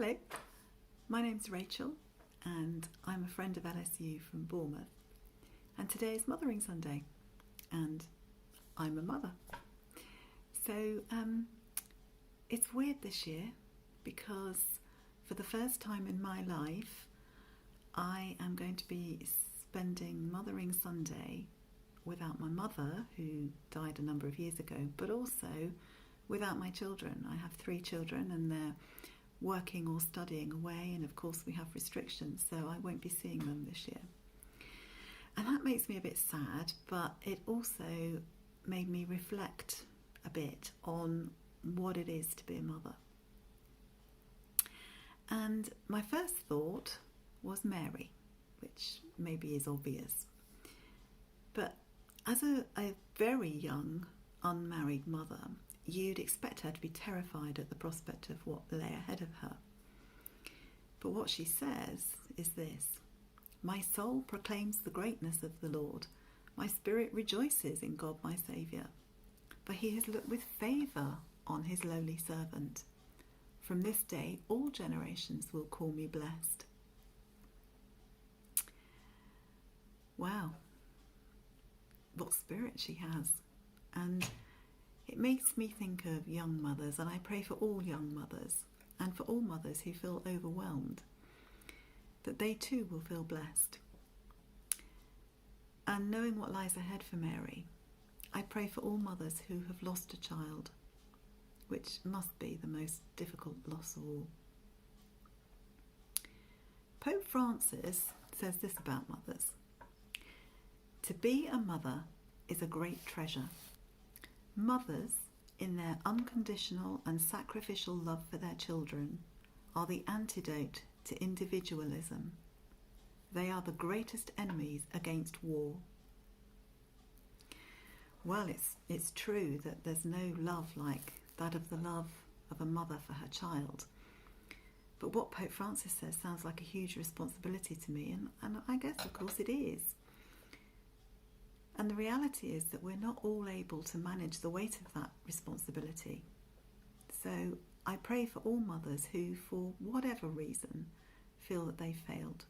Hello, my name's Rachel and I'm a friend of LSU from Bournemouth, and today is Mothering Sunday and I'm a mother. So it's weird this year because for the first time in my life I am going to be spending Mothering Sunday without my mother, who died a number of years ago, but also without my children. I have 3 children and they're working or studying away, and of course we have restrictions, so I won't be seeing them this year. And that makes me a bit sad, but it also made me reflect a bit on what it is to be a mother. And my first thought was Mary, which maybe is obvious. But as a very young, unmarried mother, you'd expect her to be terrified at the prospect of what lay ahead of her. But what she says is this: "My soul proclaims the greatness of the Lord. My spirit rejoices in God my Saviour. For he has looked with favour on his lowly servant. From this day all generations will call me blessed." Wow, what spirit she has. And it makes me think of young mothers, and I pray for all young mothers and for all mothers who feel overwhelmed, that they too will feel blessed. And knowing what lies ahead for Mary, I pray for all mothers who have lost a child, which must be the most difficult loss of all. Pope Francis says this about mothers: "To be a mother is a great treasure. Mothers, in their unconditional and sacrificial love for their children, are the antidote to individualism. They are the greatest enemies against war." Well, it's true that there's no love like that of the love of a mother for her child. But what Pope Francis says sounds like a huge responsibility to me, and I guess, of course, it is. And the reality is that we're not all able to manage the weight of that responsibility. So I pray for all mothers who, for whatever reason, feel that they failed.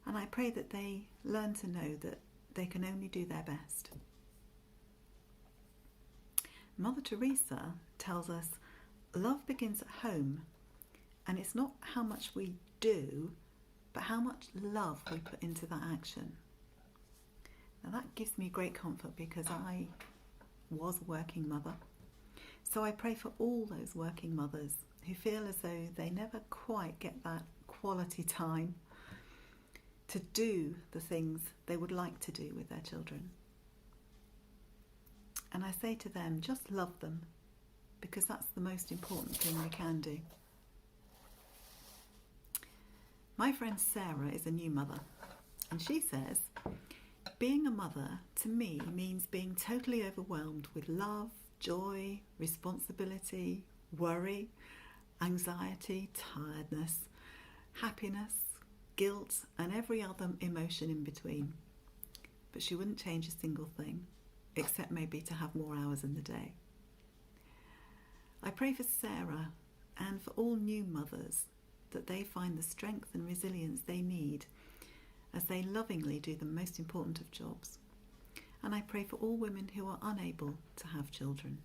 And I pray that they learn to know that they can only do their best. Mother Teresa tells us love begins at home, and it's not how much we do, but how much love we put into that action. Now that gives me great comfort because I was a working mother. So I pray for all those working mothers who feel as though they never quite get that quality time to do the things they would like to do with their children. And I say to them, just love them, because that's the most important thing we can do. My friend Sarah is a new mother, and she says, "Being a mother to me means being totally overwhelmed with love, joy, responsibility, worry, anxiety, tiredness, happiness, guilt, and every other emotion in between." But she wouldn't change a single thing, except maybe to have more hours in the day. I pray for Sarah and for all new mothers that they find the strength and resilience they need as they lovingly do the most important of jobs. And I pray for all women who are unable to have children.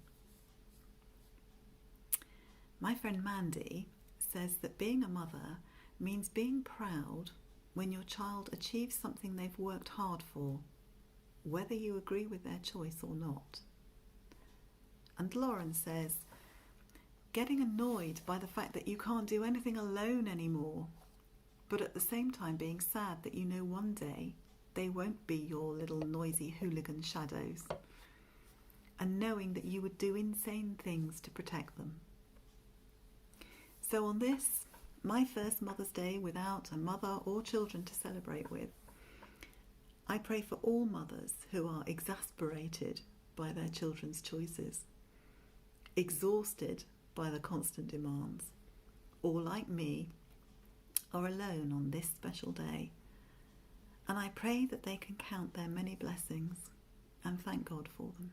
My friend Mandy says that being a mother means being proud when your child achieves something they've worked hard for, whether you agree with their choice or not. And Lauren says, getting annoyed by the fact that you can't do anything alone anymore, but at the same time being sad that you know one day they won't be your little noisy hooligan shadows, and knowing that you would do insane things to protect them. So on this, my first Mother's Day without a mother or children to celebrate with, I pray for all mothers who are exasperated by their children's choices, exhausted by the constant demands, or like me, are alone on this special day. And I pray that they can count their many blessings and thank God for them.